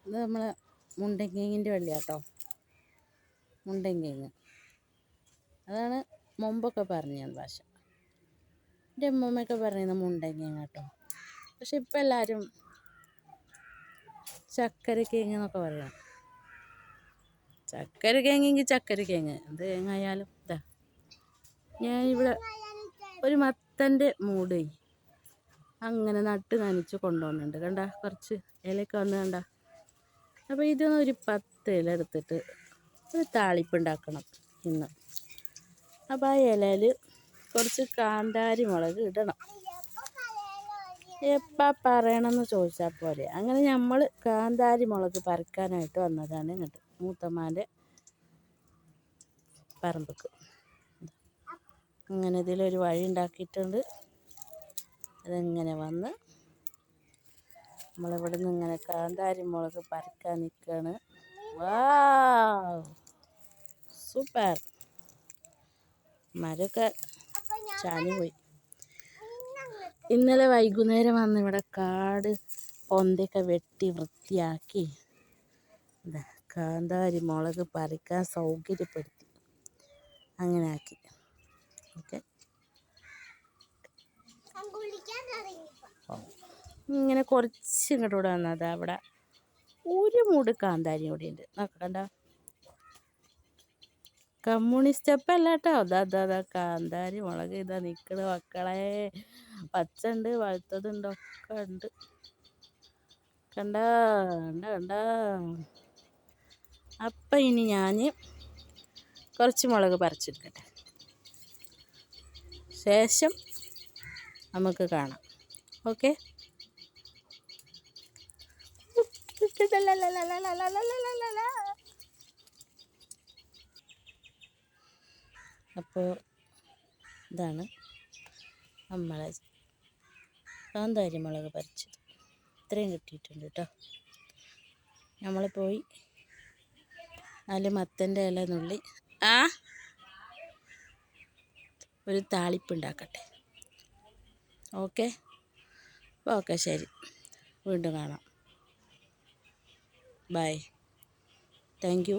ഇത് നമ്മളെ മുണ്ടങ്ങേങ്ങിൻ്റെ വള്ളിയാട്ടോ. മുണ്ടങ്ങേങ്ങ് അതാണ് മുമ്പൊക്കെ പറഞ്ഞ ഭാഷ. എൻ്റെ അമ്മൂമ്മയൊക്കെ പറയുന്നത് മുണ്ടങ്ങേങ്ങ് കേട്ടോ. പക്ഷെ ഇപ്പം എല്ലാവരും ചക്കരക്കേങ്ങ് എന്നൊക്കെ പറയണം. ചക്കരക്കേങ്ങെങ്കിൽ ചക്കരക്കേങ്ങ്, എന്ത് തേങ്ങായാലും. ഇതാ ഞാനിവിടെ ഒരു മത്തൻ്റെ മൂട് അങ്ങനെ നട്ട് നനച്ച് കൊണ്ടുപോകുന്നുണ്ട്. കണ്ട കുറച്ച് ഇലയൊക്കെ വന്ന് കണ്ട. അപ്പോൾ ഇതൊരു 10 ഇല എടുത്തിട്ട് ഒരു താളിപ്പ് ഉണ്ടാക്കണം ഇന്ന്. അപ്പോൾ ആ ഇലയിൽ കുറച്ച് കാന്താരി മുളക് ഇടണം. എപ്പോൾ പറയണമെന്ന് ചോദിച്ചാൽ പോലെ അങ്ങനെ നമ്മൾ കാന്താരി മുളക് പറിക്കാനായിട്ട് വന്നതാണ് ഇങ്ങോട്ട് മൂത്തമ്മാൻ്റെ പറമ്പക്ക്. അങ്ങനെ ഇതിലൊരു വഴി ഉണ്ടാക്കിയിട്ടുണ്ട്. അതെങ്ങനെ വന്ന് നമ്മളിവിടെ നിന്ന് ഇങ്ങനെ കാന്താരി മുളക് പറിക്കാൻ നിൽക്കുകയാണ്. വാവ്, സൂപ്പർ. മരമൊക്കെ ചാഞ്ഞു പോയി. ഇന്നലെ വൈകുന്നേരം വന്ന് ഇവിടെ കാട് പൊന്തൊക്കെ വെട്ടി വൃത്തിയാക്കി കാന്താരി മുളക് പറിക്കാൻ സൗകര്യപ്പെടുത്തി. അങ്ങനെ ആക്കി. ഓക്കെ, ഇങ്ങനെ കുറച്ച് ഇങ്ങോട്ട് വന്നത് അവിടെ ഒരു മൂട് കാന്താരി കൂടി ഉണ്ട്. നോക്കണ്ട, കമ്മ്യൂണിസ്റ്റ് അല്ല കേട്ടോ. അതാ കാന്താരി മുളക് ഇതാ നിൽക്കണ മക്കളെ. പച്ച ഉണ്ട്, വഴുത്തതുണ്ട്, ഒക്കെ ഉണ്ട്. കണ്ട കണ്ട കണ്ട. അപ്പം ഇനി ഞാൻ കുറച്ച് മുളക് പറിച്ചെടുക്കട്ടെ, ശേഷം നമുക്ക് കാണാം. ഓക്കെ. അപ്പോൾ ഇതാണ് നമ്മളെ കാന്താരി മുളക് പറിച്ചത്. ഇത്രയും കിട്ടിയിട്ടുണ്ട് കേട്ടോ. നമ്മൾ പോയി 4 മത്തൻ്റെ ഇല നുള്ളി ഒരു താളിപ്പുണ്ടാക്കട്ടെ. ഓക്കെ. ഓക്കെ, ശരി, വീണ്ടും കാണാം. ബൈ. Thank you.